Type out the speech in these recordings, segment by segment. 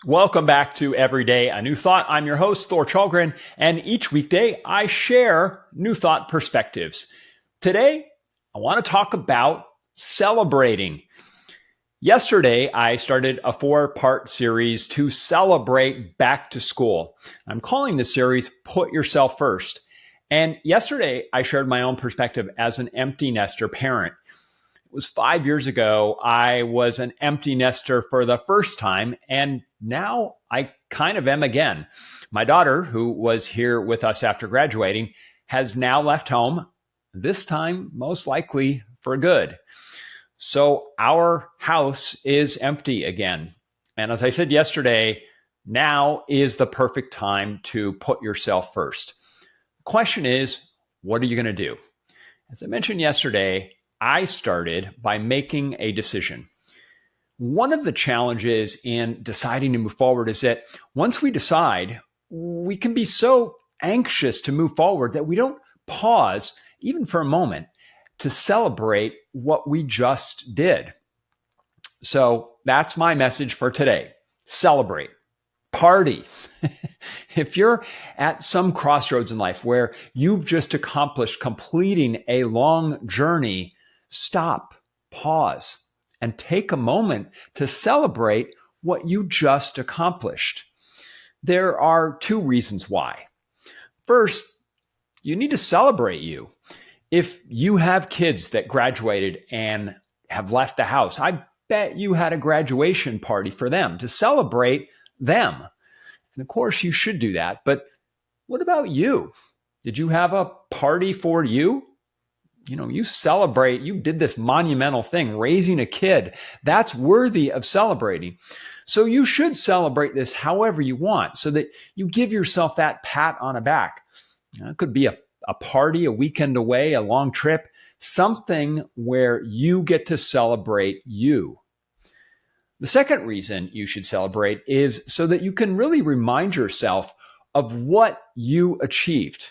Welcome back to Everyday a New Thought. I'm your host, Thor Challgren, and each weekday I share new thought perspectives. Today, I want to talk about celebrating. Yesterday, I started a 4-part series to celebrate back to school. I'm calling this series Put Yourself First. And yesterday, I shared my own perspective as an empty nester parent. It was 5 years ago. I was an empty nester for the first time, and now I kind of am again. My daughter, who was here with us after graduating, has now left home, this time most likely for good. So our house is empty again. And as I said yesterday, now is the perfect time to put yourself first. The question is, what are you going to do? As I mentioned yesterday, I started by making a decision. One of the challenges in deciding to move forward is that once we decide, we can be so anxious to move forward that we don't pause, even for a moment, to celebrate what we just did. So that's my message for today. Celebrate. Party. If you're at some crossroads in life where you've just accomplished completing a long journey, stop, pause, and take a moment to celebrate what you just accomplished. There are 2 reasons why. First, you need to celebrate you. If you have kids that graduated and have left the house, I bet you had a graduation party for them to celebrate them. And of course, you should do that. But what about you? Did you have a party for you? You celebrate, you did this monumental thing, raising a kid. That's worthy of celebrating. So you should celebrate this however you want so that you give yourself that pat on the back. It could be a party, a weekend away, a long trip, something where you get to celebrate you. The second reason you should celebrate is so that you can really remind yourself of what you achieved.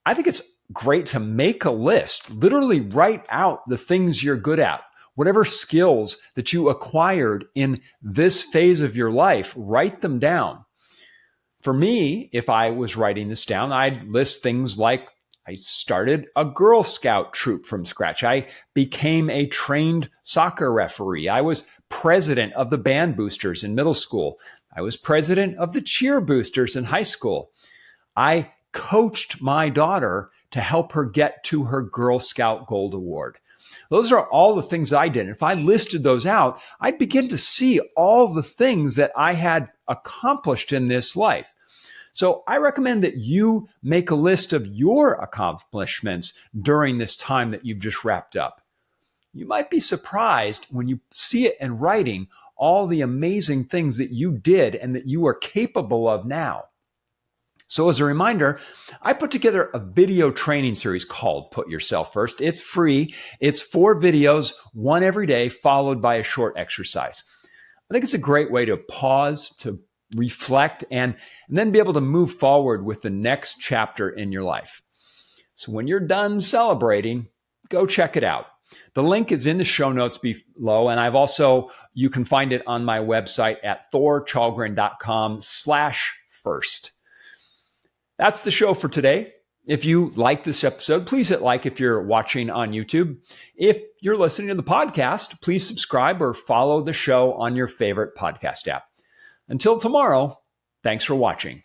I think it's great to make a list, literally write out the things you're good at, whatever skills that you acquired in this phase of your life, write them down. For me, if I was writing this down, I'd list things like I started a Girl Scout troop from scratch. I became a trained soccer referee. I was president of the band boosters in middle school. I was president of the cheer boosters in high school. I coached my daughter to help her get to her Girl Scout Gold Award. Those are all the things I did. If I listed those out, I'd begin to see all the things that I had accomplished in this life. So I recommend that you make a list of your accomplishments during this time that you've just wrapped up. You might be surprised when you see it in writing, all the amazing things that you did and that you are capable of now. So as a reminder, I put together a video training series called Put Yourself First. It's free. It's 4 videos, 1 every day, followed by a short exercise. I think it's a great way to pause, to reflect, and then be able to move forward with the next chapter in your life. So when you're done celebrating, go check it out. The link is in the show notes below, and you can find it on my website at thorchallgren.ck.page. That's the show for today. If you like this episode, please hit like if you're watching on YouTube. If you're listening to the podcast, please subscribe or follow the show on your favorite podcast app. Until tomorrow, thanks for watching.